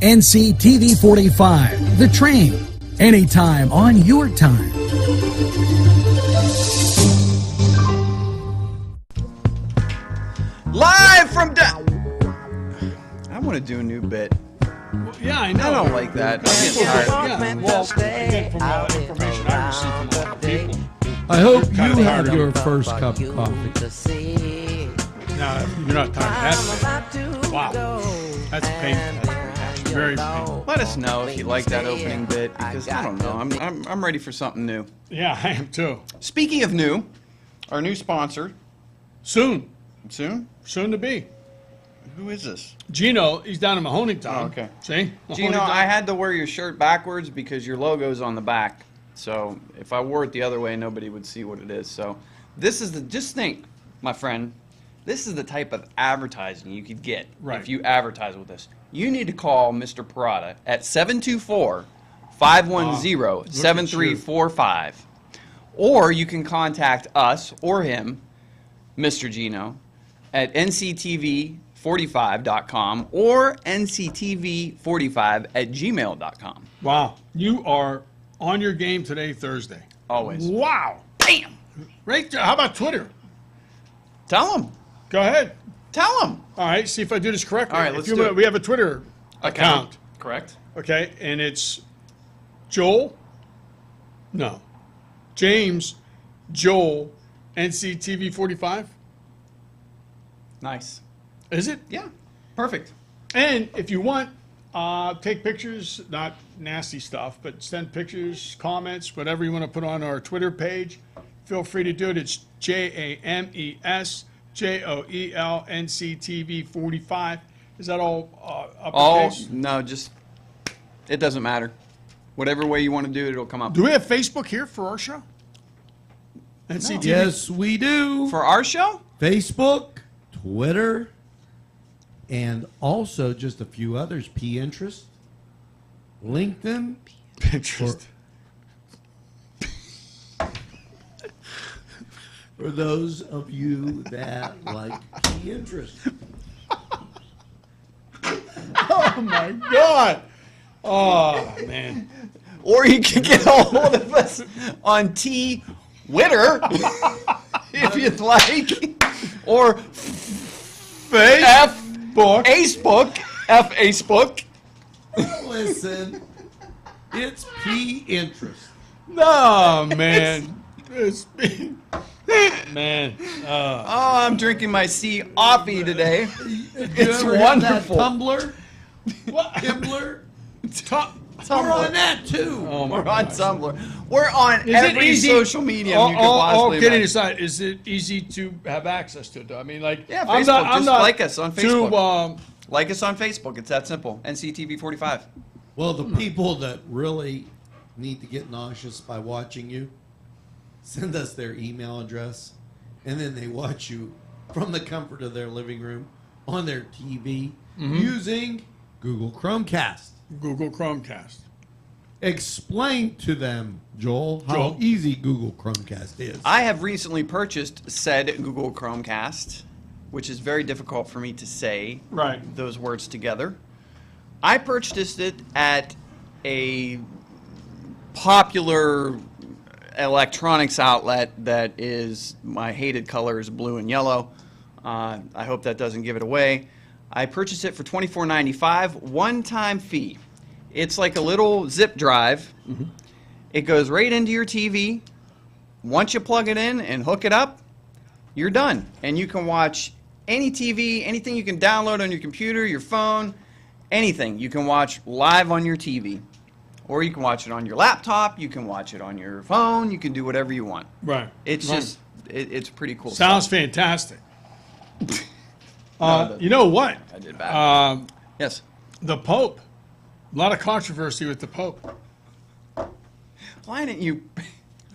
NCTV45, The Train, anytime on your time. Live from I want to do a new bit. Well, yeah, I know. I don't like that. I'm getting tired. Yeah, well, again, from information I received from a lot of people. I hope Kinda you tired have of your it. first cup of coffee. No, you're not tired of that. Wow. That's painful. Very painful. Let us know if you like that opening bit, because I don't know. I'm ready for something new. Yeah, I am too. Speaking of new, our new sponsor, Soon. soon. Soon to be. Who is this? Gino, he's down in Mahoney Town. Oh, okay. See? Gino, Mahoney I Town. had to wear your shirt backwards because your logo's on the back. So if I wore it the other way, nobody would see what it is. So this is just think, my friend, this is the type of advertising you could get if you advertise with us. You need to call Mr. Parada at 724-510-7345. Or you can contact us or him, Mr. Gino, at nctv45.com or nctv45@gmail.com. Wow. You are on your game today, Thursday. Always. Wow. Bam! Right there. How about Twitter? Tell them. Go ahead. Tell them. All right, see if I do this correctly. All right, let's do it. We have a Twitter account. Correct. Okay, and it's Joel? No. James Joel NCTV45? Nice. Is it? Yeah. Perfect. And if you want, take pictures, not nasty stuff, but send pictures, comments, whatever you want to put on our Twitter page. Feel free to do it. It's JAMESJOELNCTV45. Is that all uppercase? No, just, it doesn't matter. Whatever way you want to do it, it'll come up. Do we have Facebook here for our show? NCTV? Yes, we do. For our show? Facebook, Twitter, and also just a few others. Pinterest, LinkedIn, Pinterest. for those of you that like Pinterest. Oh, my God. Oh, man. Or you can get a hold of us on Twitter, if you'd like. Or Facebook. Listen, it's Pinterest. No, man. Man. Oh, I'm drinking my sea offie today. It's You ever have that wonderful. Tumblr? What? Tumblr? Tumblr. We're on that too. Oh, my We're on gosh. Tumblr. We're on Is it every easy- social medium you could all possibly kidding imagine. aside, is it easy to have access to it? I mean, like, Yeah, I'm Facebook. not, I'm Just not like us on Facebook. Too, Like us on Facebook. It's that simple. NCTV45. Well, the people that really need to get nauseous by watching you, send us their email address, and then they watch you from the comfort of their living room on their TV using Google Chromecast. Google Chromecast. Explain to them, Joel, how Joel? easy Google Chromecast is. I have recently purchased said Google Chromecast, which is very difficult for me to say Right. those words together. I purchased it at a popular electronics outlet that is, my hated color is blue and yellow. I hope that doesn't give it away. I purchased it for $24.95, one-time fee. It's like a little zip drive. It goes right into your TV. Once you plug it in and hook it up, you're done. And you can watch any TV, anything you can download on your computer, your phone, anything you can watch live on your TV. Or you can watch it on your laptop, you can watch it on your phone, you can do whatever you want. Right. It's Right. just, it's pretty cool Sounds stuff. fantastic. No, You know what? I did bad. Yes. The Pope. A lot of controversy with the Pope. Why didn't you...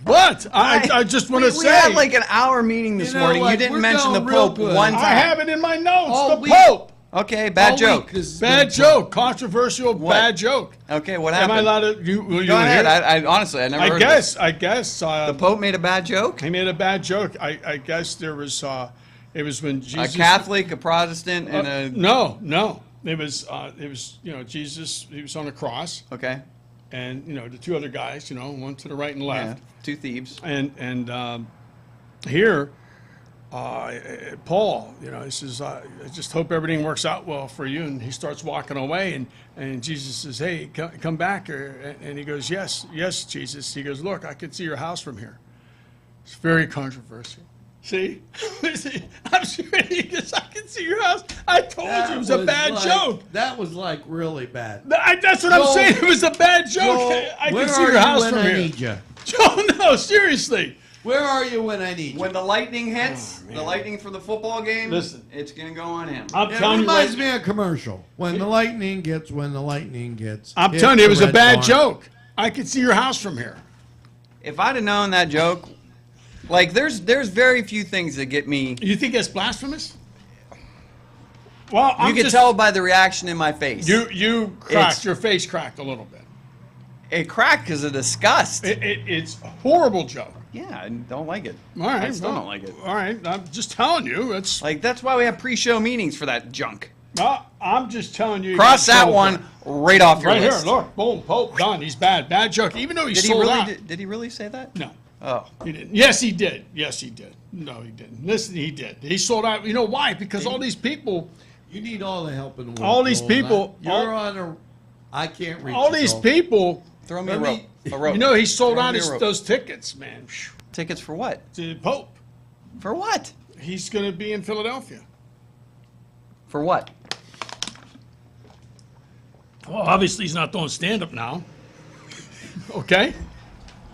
What? I just want to say. We had like an hour meeting this You know morning. what? You didn't We're mention the going real Pope good. one time. I have it in my notes. All the week. Pope. Okay, bad All joke. week has Bad been- joke. Controversial What? bad joke. Okay, what Am happened? I allowed to? Will you Go ahead. hear it? I honestly, I never heard of this. I guess. The Pope made a bad joke? He made a bad joke. I guess there was. It was when A Jesus. Catholic, a Protestant, and a... No. It was Jesus. He was on the cross, Okay. and the two other guys, one to the right and Yeah. left, Two thieves. and here, Paul, he says, I just hope everything works out well for you, and he starts walking away, and Jesus says, hey, come back here, and he goes, yes, Jesus. He goes, look, I can see your house from here. It's very controversial. See? I'm sure he goes, I can see your house. I told you it was a bad joke. That was like really bad. That's what I'm saying. It was a bad joke. Joel, I where can see are your you house when from I here. need you? Joe, no, seriously. Where are you when I need you? When the lightning hits, the lightning for the football game, Listen. it's going to go on him. I'm It telling you reminds right, me of a commercial. When the lightning gets, when the lightning gets. I'm hit telling you, it the was a red bad barn. joke. I could see your house from here. If I'd have known that joke, like there's very few things that get me. You think that's blasphemous? Well, You can tell by the reaction in my face. You cracked. It's- Your face cracked a little bit. It cracked because of disgust. It's a horrible joke. Yeah, I don't like it. All right, I still well, don't like it. All right, I'm just telling you. It's. Like that's why we have pre-show meetings for that junk. I'm just telling you. Cross you got that one trouble. right off your Right list. here, look, boom, Pope, done. He's bad joke. Even though he Did he sold really? out. Did he really say that? No, Oh, he didn't. Yes, he did. Yes, he did. No, he didn't. Listen, he did. He sold out. You know why? Because all these people, You need all the help in the world. All these Joel. people- You're on a. I can't reach. all you, these Joel. people. throw me a Let rope. me- A rope. You know, he sold Throw out me a rope. those tickets, man. Phew. Tickets for what? To Pope. For what? He's going to be in Philadelphia. For what? Well, obviously he's not doing stand-up now. Okay?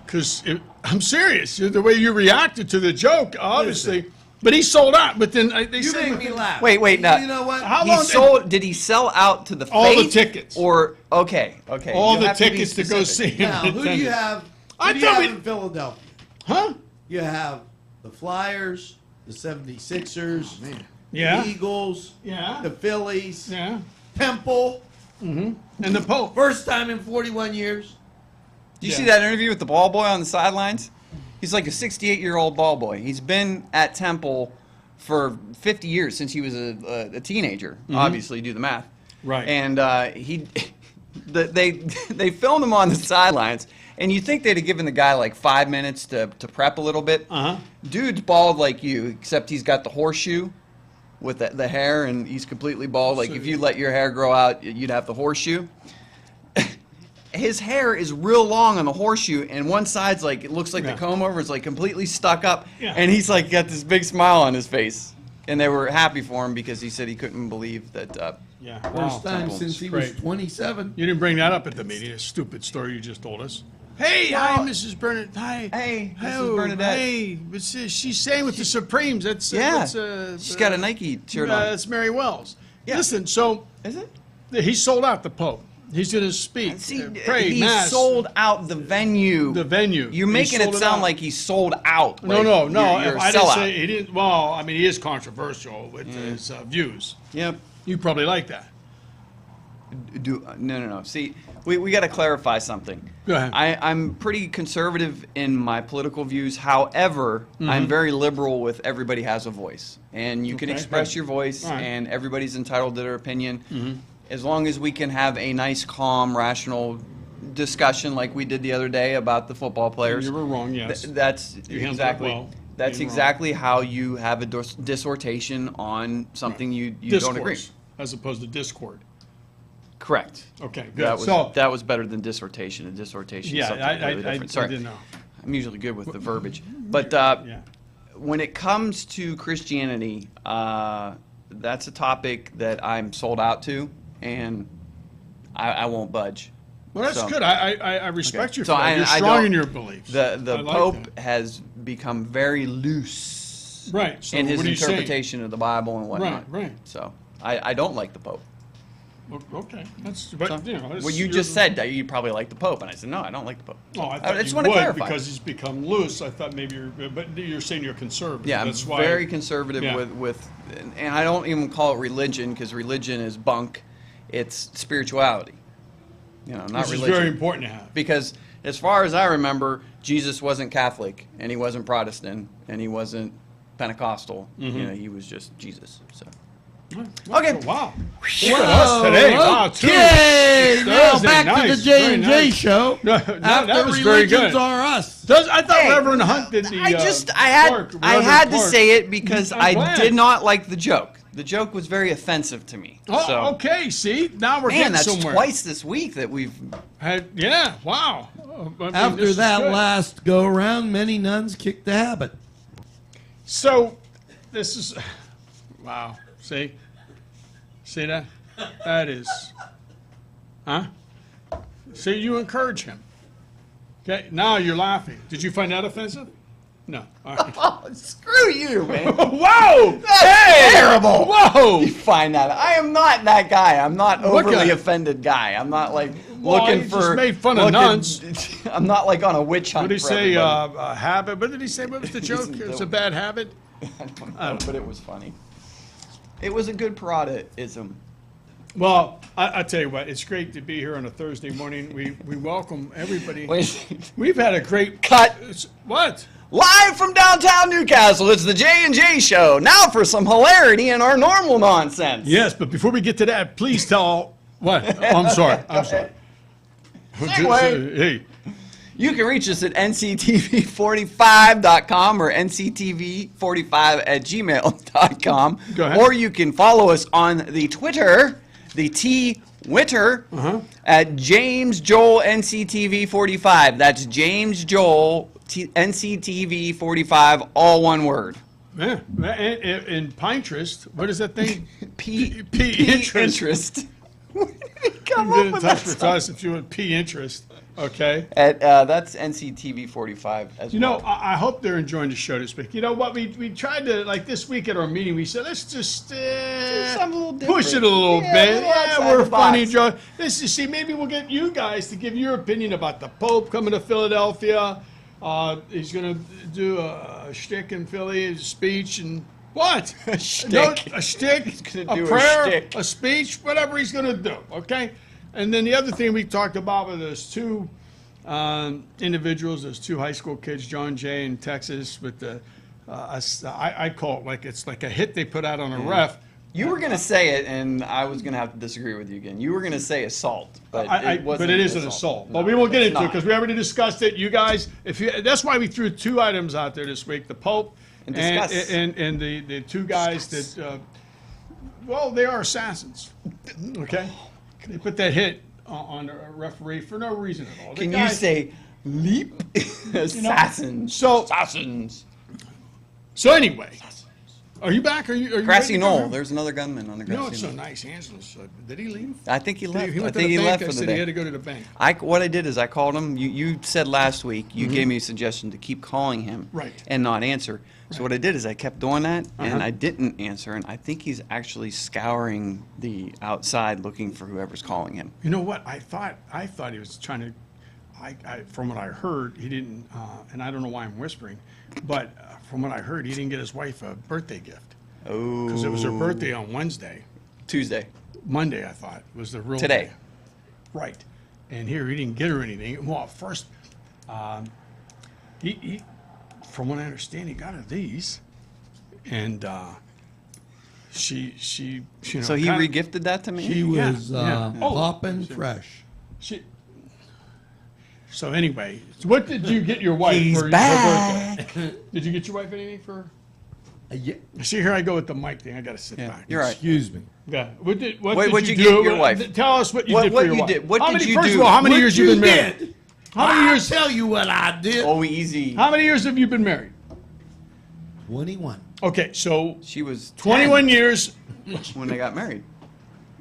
Because I'm serious. The way you reacted to the joke, obviously. Listen. But he sold out. But then they You said make me laugh. Wait, now. You know what? How He long sold. Did he sell out to the All the faith? tickets. Or okay. all you the have to be tickets to go see specific. him. Now, who do you have? I Who do you thought have we- in Philadelphia? Huh? You have the Flyers, the 76ers, Yeah. the Eagles, Yeah. the Phillies, Yeah. Temple. And the Pope. First time in 41 years. Did you Yeah. see that interview with the ball boy on the sidelines? He's like a 68-year-old ball boy. He's been at Temple for 50 years since he was a teenager. Obviously, do the math. Right. And they filmed him on the sidelines, and you'd think they'd have given the guy like 5 minutes to prep a little bit. Uh-huh. Dude's bald like you, except he's got the horseshoe with the hair, and he's completely bald. Like if you let your hair grow out, you'd have the horseshoe. His hair is real long on the horseshoe, and one side's like, it looks like Yeah. the comb over is like completely stuck up, Yeah. and he's like got this big smile on his face. And they were happy for him because he said he couldn't believe that. Yeah. First time Temple. since he was Great. 27. You didn't bring that up at the meeting. A stupid story you just told us. Hey, hi, Mrs. Bernadette. Hi. Hey, Mrs. Hello, Bernadette. Hey, what's this? She's staying with the Supremes. That's Yeah, that's, she's got a Nike shirt on. That's Mary Wells. Yeah. Listen, so Is it? he sold out the Pope. He's going to speak, See, pray, he mass. sold out the venue. The venue. You're He making it sold it sound out. like he sold out. No, like no. You're If a I didn't sellout. say he didn't. Well, I mean, he is controversial with his views. Yep. You probably like that. No. See, we got to clarify something. Go ahead. I'm pretty conservative in my political views. However, I'm very liberal with everybody has a voice. And you can Okay, express good. your voice, All right. and everybody's entitled to their opinion. As long as we can have a nice, calm, rational discussion like we did the other day about the football players. You were wrong, yes. That's You handled it exactly. well. That's Being wrong. exactly how you have a dissertation on something you don't agree. Discourse, as opposed to discord. Correct. Okay, good. That was So- that was better than dissertation. A dissertation Yeah, is something completely different. I Sorry, didn't know. I'm usually good with the verbiage, but Yeah. when it comes to Christianity, that's a topic that I'm sold out to, and I won't budge. Well, that's So- good. I respect you for So that. You're I strong don't- in your beliefs. The I like Pope that. has become very loose, Right, so in his what are you saying? interpretation of the Bible and whatnot. Right. So I don't like the Pope. Okay, but So, you know, it's well, you your- just said that you probably like the Pope, and I said no, I don't like the Pope. Oh, I thought just you want to would clarify. because he's become loose. I thought maybe but you're saying you're conservative. Yeah, That's I'm why. very conservative Yeah. with, and I don't even call it religion because religion is bunk. It's spirituality. You know, not Which is religion. very important to have. Because as far as I remember, Jesus wasn't Catholic, and he wasn't Protestant, and he wasn't Pentecostal. Mm-hmm. You know, he was just Jesus. So Okay. Wow. Look at us today. Wow, Okay, now Thursday. back to Nice. the J Very and J nice. show. No, After that was very religions good. are us. I thought Hey, Reverend Hunt did the. I Clark, had Reverend to Clark. say it because I'm I glad. did not like the joke. The joke was very offensive to me. Oh, so, okay. See, now we're man, getting that's somewhere. twice this week that we've. Yeah. Wow. I mean, After this is that good. last go around, many nuns kicked the habit. So, this is. Wow. See that? That is. Huh? See, you encourage him. Okay. Now you're laughing. Did you find that offensive? No. All right. Oh, screw you, man! Whoa! That's terrible. Whoa! You find that I am not that guy. I'm not What overly guy? offended guy. I'm not like Well, looking you for. just made fun of nuns. I'm not like on a witch hunt. What did he for say? everybody. A habit? What did he say? What was the joke? Isn't It's the- a bad habit. I don't know, but it was funny. It was a good parada-ism. Well, I tell you what, it's great to be here on a Thursday morning. We welcome everybody. Wait, We've had a great cut. What? Live from downtown Newcastle, it's the J&J Show. Now for some hilarity in our normal nonsense. Yes, but before we get to that, please tell what. Oh, I'm sorry. I'm sorry. Segue. Hey, You can reach us at nctv45.com or nctv45@gmail.com. Go ahead. Or you can follow us on the Twitter, the T-Witter, at James Joel NCTV45. That's James Joel NCTV45, all one word. man, in Pinterest, what is that thing? P interest. interest. Where did we come Get up in with touch that? with us if you want P interest. Okay. At, that's NCTV45 as You know, well. I hope they're enjoying the show this week. You know what? We tried to, like this week at our meeting, we said, let's just something a little push it different. a little Yeah, a bit. little Yeah, outside we're the funny, box. Joe. See, maybe we'll get you guys to give your opinion about the Pope coming to Philadelphia. He's going to do a shtick in Philly, a speech, and what? A shtick. No, a shtick, gonna do a prayer, shtick. a speech, whatever he's going to do, okay? And then the other thing we talked about was those two individuals, those two high school kids, John Jay in Texas, with the, I call it like it's like a hit they put out on a ref. You were going to say it, and I was going to have to disagree with you again. You were going to say assault, but it wasn't. But it is an assault. No, But we won't get it's into it not. because we already discussed it. You guys, that's why we threw two items out there this week: the Pope And and discuss. and the two guys that, well, they are assassins. Okay, they put that hit on a referee for no reason at all. The Can guy- you say leap? Assassins. So- Assassins. So anyway, are you back? Are you Grassy ready to go Knoll. home? There's another gunman on the You know, Grassy it's so Knoll. nice. Angela's. Did he leave? I think he left. He I went to think the he bank. left I for the said he had day. to go to the bank. What I did is I called him. You said last week, you gave me a suggestion to keep calling him Right. and not answer. So what I did is I kept doing that, and Uh-huh. I didn't answer. And I think he's actually scouring the outside looking for whoever's calling him. You know what? I thought he was trying to. From what I heard, he didn't. And I don't know why I'm whispering, but from what I heard, he didn't get his wife a birthday gift Oh. because it was her birthday on Wednesday. Tuesday. Monday, I thought was the real Today. day. Right. And here he didn't get her anything. Well, first, he from what I understand, he got her these, and she you know. So he kinda- regifted that to me. She Yeah, was yeah. Oh, popping fresh. She, so anyway, so what did you get your wife He's for back. her birthday? Did you get your wife anything for? Yeah, See, here I go with the mic thing. I got to sit Yeah, back. you're right. excuse me. Yeah. What'd did you do? get your wife? Tell us what you What- did what for your you wife. did. What How did many, you first do? of all, how many years you been did? married? How many years? I'll tell you what I did. Oh, easy. How many years have you been married? 21. Okay, so She was 21 years. 10 when they got married.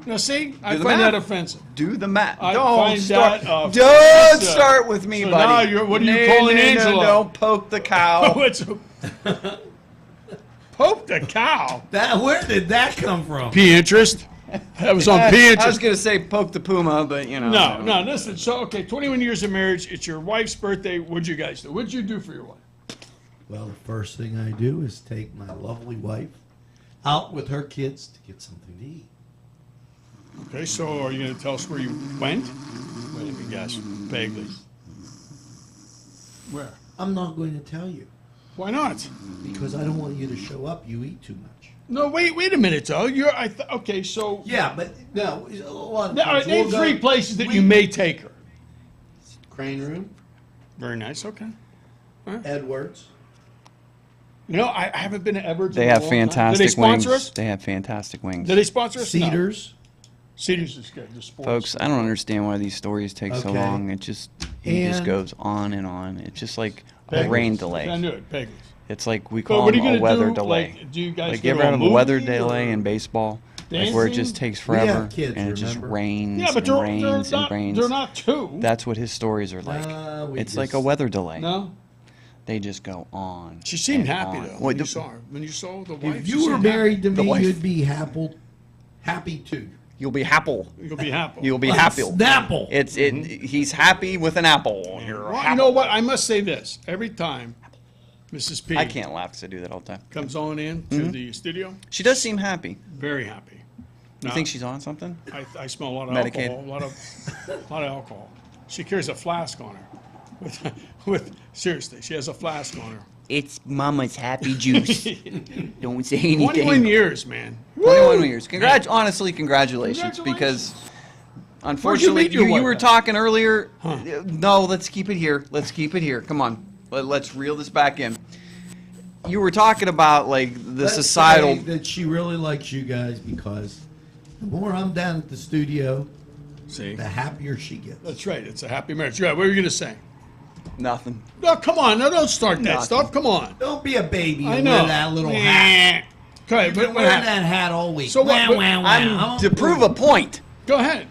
Now, see, I the find math. that offensive. Do the math. I Don't find start. that Don't offensive. start with me, So buddy. now you're- what are you No, calling no, no, Angela? Don't poke the cow. What's Pope the cow? Where did that come from? P interest. That was on P I was interest. gonna say poke the puma, but you know. No, listen. So, okay, 21 years of marriage. It's your wife's birthday. What'd you guys do? What'd you do for your wife? Well, the first thing I do is take my lovely wife out with her kids to get something to eat. Okay, so are you going to tell us where you went? Let me guess. Vaguely. Where? I'm not going to tell you Why not? because I don't want you to show up. You eat too much. No, wait a minute, though. Okay, so Yeah, but no, a lot of now, times name we'll go- 3 places that you may take her. Crane Room, Very nice. Okay. Edwards. You know, I haven't been to Edwards. They in a have long time. fantastic Do they sponsor wings. us? They have fantastic wings. Do they sponsor us? No. Cedars. Cedars is good. The sports. Folks, I don't understand why these stories take so Okay. long. He just And- goes on and on. It's just like a Peggy's. rain I delay. knew it. Peggy's. It's like we But call what are them you a gonna weather do? delay. Like, do you guys Like go you ever to a have a weather movie delay or in baseball? Like where it just dancing? takes We have forever kids, and it just remember? rains Yeah, but and they're rains and not. rains. They're not two. That's what his stories are like. We It's like a just- weather delay. No. They just go on. She seemed and happy on. though Wait, when you the- saw her. When you saw the wife. If she you were seemed married to The me, wife. you'd be happy too. You'll be happy. happy. You'll be happy. You'll be happy. Snapple. He's happy with an apple. You're Well, happy. you know what? I must say this. Every time Mrs. P I can't laugh because I do that all the time. comes on in to the studio, She does seem happy. very happy. You Now, think she's on something? I smell a lot of Medicaid? alcohol. A lot of alcohol. She carries a flask on her. With seriously, she has a flask on her. It's Mama's happy juice. Don't say anything. 21 years, man. 21 years. Honestly, congratulations. Congratulations. Because, unfortunately, meet your you wife were at? talking earlier. No, let's keep it here. Let's keep it here. Come on. Let's reel this back in. You were talking about, like, the Let's societal. say that she really likes you guys because the more I'm down at the studio, See, the happier she gets. that's right. It's a happy marriage. Yeah, what were you going to say? Nothing. No, come on. No, don't start that Nothing. stuff. Come on. Don't be a baby I and know. wear that little hat. Okay, You've but been wearing that hat all week. So what- Wah, but wah, wah. I'm to prove a point. go ahead.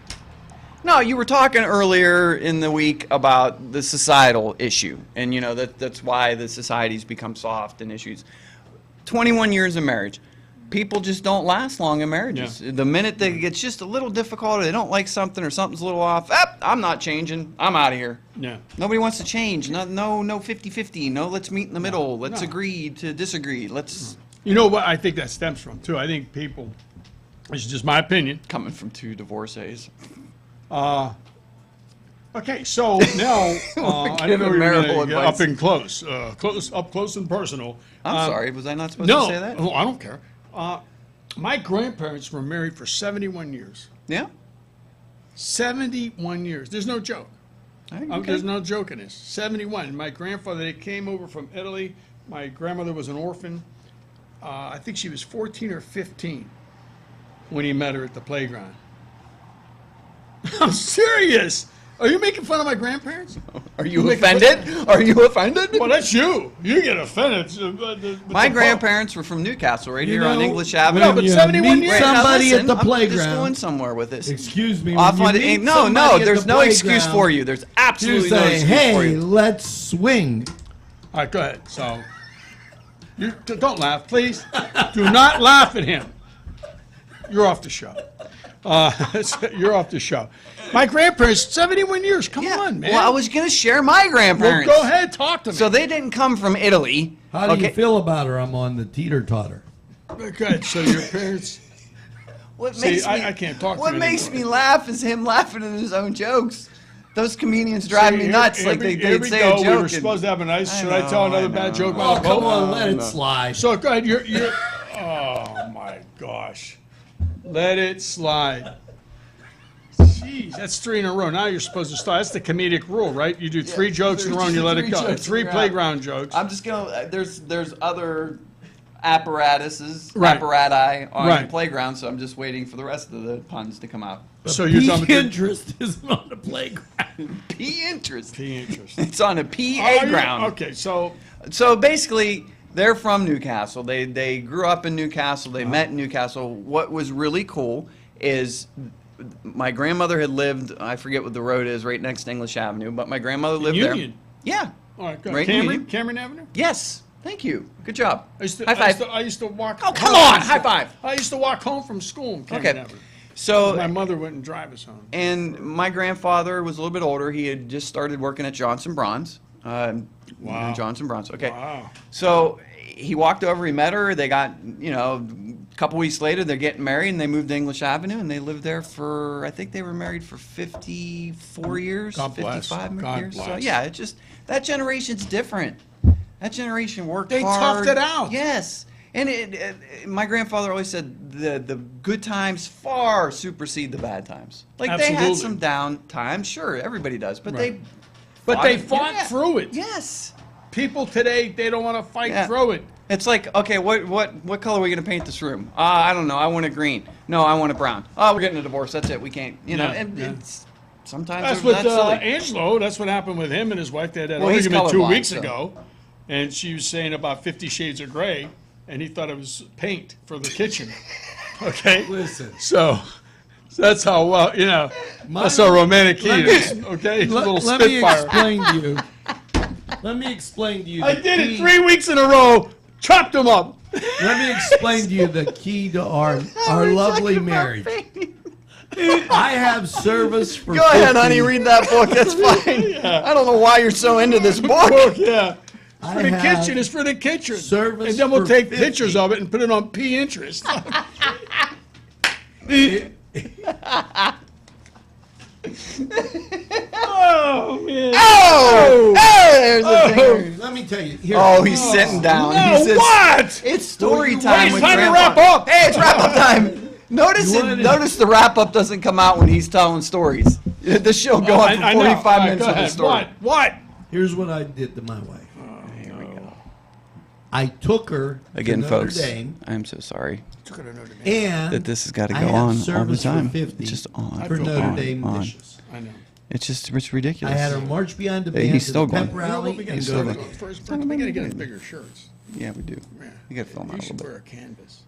No, you were talking earlier in the week about the societal issue, and you know that's why the society's become soft and issues. 21 years of marriage. People just don't last long in marriages. Yeah. The minute that it gets just a little difficult, or they don't like something, or something's a little off, I'm not changing. I'm out of here. Yeah. Nobody wants to change. No 50-50. No, let's meet in the middle. Let's No. agree to disagree. Let's, You know what I think that stems from, too? I think people, this is just my opinion. coming from 2 divorcees. Okay, so now, I giving know you're marital going to get advice. up and close, up close and personal. I'm sorry, was I not supposed No, to say that? oh, I don't care. My grandparents were married for 71 years. Yeah? 71 years. There's no joke. I think okay. There's no joke in this. 71. My grandfather, they came over from Italy. My grandmother was an orphan. I think she was 14 or 15 when he met her at the playground. I'm serious. Are you making fun of my grandparents? Are you making fun- offended? Are you offended? Well, that's you. You get offended. My grandparents were from Newcastle, right here on know, English Avenue. No, but you 71 meet years. somebody Now, at the I'm just playground. going somewhere with this. Excuse me. Off when on you meet no, somebody at there's the no excuse playground, for you. There's You absolutely no say, excuse for hey, you. let's swing. All right, go ahead. So, don't laugh, please. Do not laugh at him. You're off the show. You're off the show. My grandparents, 71 years. Come on, man. Well, I was going to share my Well, grandparents. go ahead, talk to me. So they didn't come from Italy. How do okay? you feel about her? I'm on the teeter-totter. Good. So your parents. What See, makes me, I can't talk to What you makes anymore. me laugh is him laughing at his own jokes. Those comedians drive me nuts. Like Here they'd we say go. a We joke. were and- supposed to have a nice. Should I I tell know, another I bad know. joke Oh, about a come boat? on, let it slide. So go ahead. You're. Oh my gosh. Let it slide. Jeez, that's 3 in a row. Now you're supposed to start. That's the comedic rule, right? You do 3 jokes in a row and you let it go. 3 jokes 3 in a row. playground jokes. I'm just gonna. There's other apparatuses, Right. apparati on Right. the playground, so I'm just waiting for the rest of the puns to come out. So you're done with your interest isn't on the playground. P interest. P interest. It's on a PA Are you- ground. Okay, so So basically, they're from Newcastle. They grew up in Newcastle. They met in Newcastle. What was really cool is my grandmother had lived, I forget what the road is, right next to English Avenue, but my grandmother lived Union. there. Yeah. all right, good. Right in Cameron, Union. Cameron Avenue. Yes. Thank you. Good job. I used to, High I used five. to, I used to walk. Oh, come home. on, high five. I used to walk home from school in Cameron Okay. Avenue. So, My mother wouldn't drive us home. and my grandfather was a little bit older. He had just started working at Johnson Bronze. Wow. Johnson Bronze. Okay. Wow. So he walked over, he met her. They got, a couple weeks later, they're getting married, and they moved to English Avenue, and they lived there for, I think they were married for 54 years, God bless. 55 God years. So bless. yeah, it just, that generation's different. That generation worked They hard. toughed it out. Yes. And my grandfather always said the good times far supersede the bad times. Like they had Absolutely. some down times, sure, everybody does, but Right. they They fought yeah. through it. Yes. People today, they don't want to fight Yeah. through it. It's like, okay, what color are we gonna paint this room? I don't know. I want a green. No, I want a brown. Oh, we're getting a divorce. That's it. We can't. You know, Yeah, and yeah. it's sometimes That's that's with silly. Angelo. That's what happened with him and his wife. They had that Well, he's argument 2 colorblind, weeks so. ago, and she was saying about 50 Shades of Grey, and he thought it was paint for the kitchen. Okay? Listen. So that's how well, you know, that's how romantic he is. Okay? He's a little Let me spitfire. explain to you. Let me explain to you. I the did key- it 3 weeks in a row, chopped him up. Let me explain to you the key to our lovely marriage. I have service for. Go ahead, 50 honey. Read that book. That's fine. I don't know why you're so into this book. Yeah. I For the have kitchen, it's for the kitchen. service And then we'll for take 50. pictures of it and put it on Pinterest. Oh, man. Oh, there's a finger. Let me tell you. Here, Oh, he's sitting down. No, He says, what? It's story Well, time Hey, it's with time to Grandpa. wrap up. Hey, it's wrap up time. Notice You wanted- notice the wrap up doesn't come out when he's telling stories. The show go on for I know. 45 All right, minutes go with a ahead. story. What? here's what I did to my wife. Here we go. I took her Again, to Notre folks, Dame, I am so sorry and that this has got to I go have on all the service time. For 50 It's just on. for feel Notre fine. Dame On. dishes. I know. It's ridiculous. I had her march behind the Hey, band he's to still the pep going. rally We and gotta go start to with first. We gotta get us bigger shirts. Yeah, we do. Yeah. You got to film out You a should little wear bit. a canvas.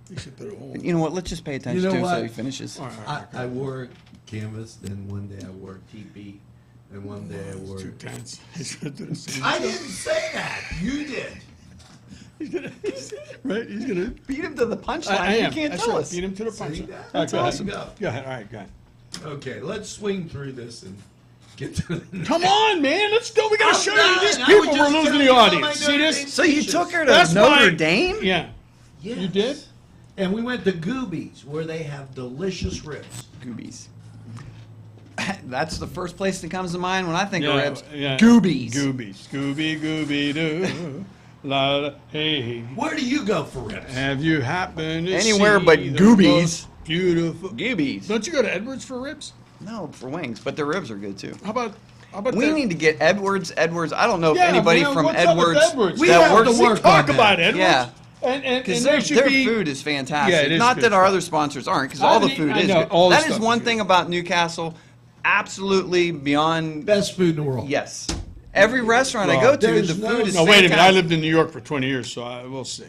You should put a hole. You know what? Let's just pay attention You know to him so what? he finishes. All right, I wore canvas, then one day I wore TP, and one day I wore. Too tense. He's gonna do the same. I didn't say that. You did. Right? He's gonna. Beat him to the punchline. I am. You can't That's tell right. us. Beat him to the punch. See All that? right, That's go ahead. awesome. Go ahead. All right, go ahead. Okay, let's swing through this and get to the. Come on, man. Let's go. We gotta I'm show you done. these I was people. We're just losing telling the you about audience. my See Notre this? Dame So you dishes. took her to That's Notre my- Dame? Yeah. Yes. You did? And we went to Goobies, where they have delicious ribs. Goobies. That's the first place that comes to mind when I think of Yeah, ribs. yeah. Goobies. Goobies. Gooby doo. La, la, hey. Where do you go for ribs? Have you happened to Anywhere see but the Goobies. most Beautiful. Goobies. Don't you go to Edwards for ribs? No, for wings, but their ribs are good too. How about We the- need to get Edwards. I don't know if Yeah, anybody man, from what's up with Edwards, Edwards? We that have works to work talk on about that. Edwards. Yeah. And because there should their be food is fantastic. Yeah, it is Not good that our stuff. other sponsors aren't, because I all the haven't food eaten- is I know, good. all the That stuff is is one good. thing about Newcastle, absolutely beyond. Best food in the world. Yes, every restaurant I Well, go to, there's the no- food is. No, wait a minute. I fantastic. lived in New York for 20 years, so we'll see.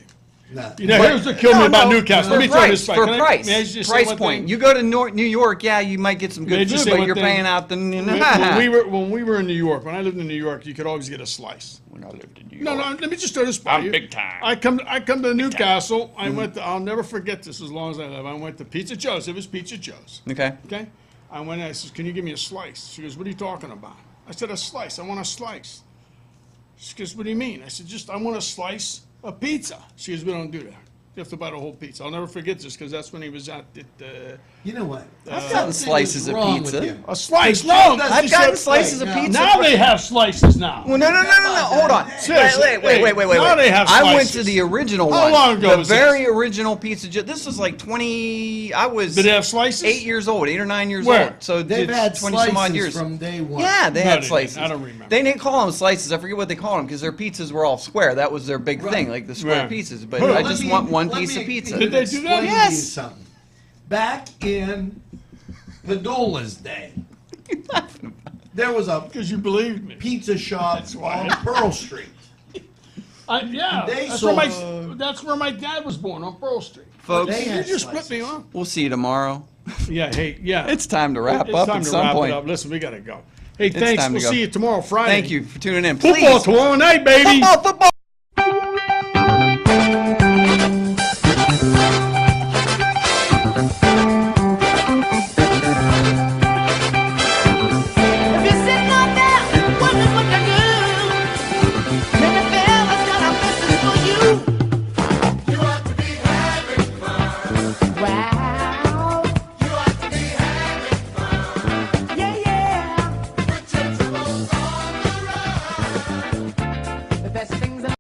Nah. You know, here's what killed me about Newcastle. Let me throw this back. For Can I- price, may I just say price one point. thing? You go to New York, yeah, you might get some May I good just food, say but one you're thing? paying out the. When we were in New York, when I lived in New York, you could always get a slice. When I lived in New No, York. let me just throw this by I'm you. big time. I come to Newcastle. I went to, I'll never forget this as long as I live. I went to Pizza Joe's. It was Pizza Joe's. Okay. Okay? I went and I said, can you give me a slice? She goes, what are you talking about? I said, a slice. I want a slice. She goes, what do you mean? I said, I want a slice of pizza. She goes, we don't do that. You have to buy the whole pizza. I'll never forget this because that's when he was out at You know what? I've gotten slices of pizza. a slice. Hey, No, I've I've she gotten said- slices of Wait, pizza. Now they have slices now. Well, no. Hold on. Seriously, Wait. now they have I went to slices. the original How one. long ago The was very this? original Pizza Joe. This was like 20. I was Did they have slices? 8 years old, 8 or 9 years Where? old. So They've it's had 20 some odd slices years. from day one. Yeah, they No, had they slices. didn't. I don't remember. They didn't call them slices. I forget what they called them because their pizzas were all square. That was their big thing, like the square Right. pizzas. But Hold on, I let just me- want one let piece me of pizza. Did they do that? explain to you Yes. something. Back in Padula's day, there was a Because you believed me. pizza shop why. on Pearl Street. Yeah, They that's where my dad was born, on Pearl Street. Folks, They You had just split me slices. off. we'll see you tomorrow. Yeah, hey, yeah. It's time to wrap It's up time at to some wrap point. it up. Listen, we got to go. Hey, thanks. time to We'll go. see you tomorrow, Friday. Thank you for tuning in. Football Please, tomorrow night, baby. football.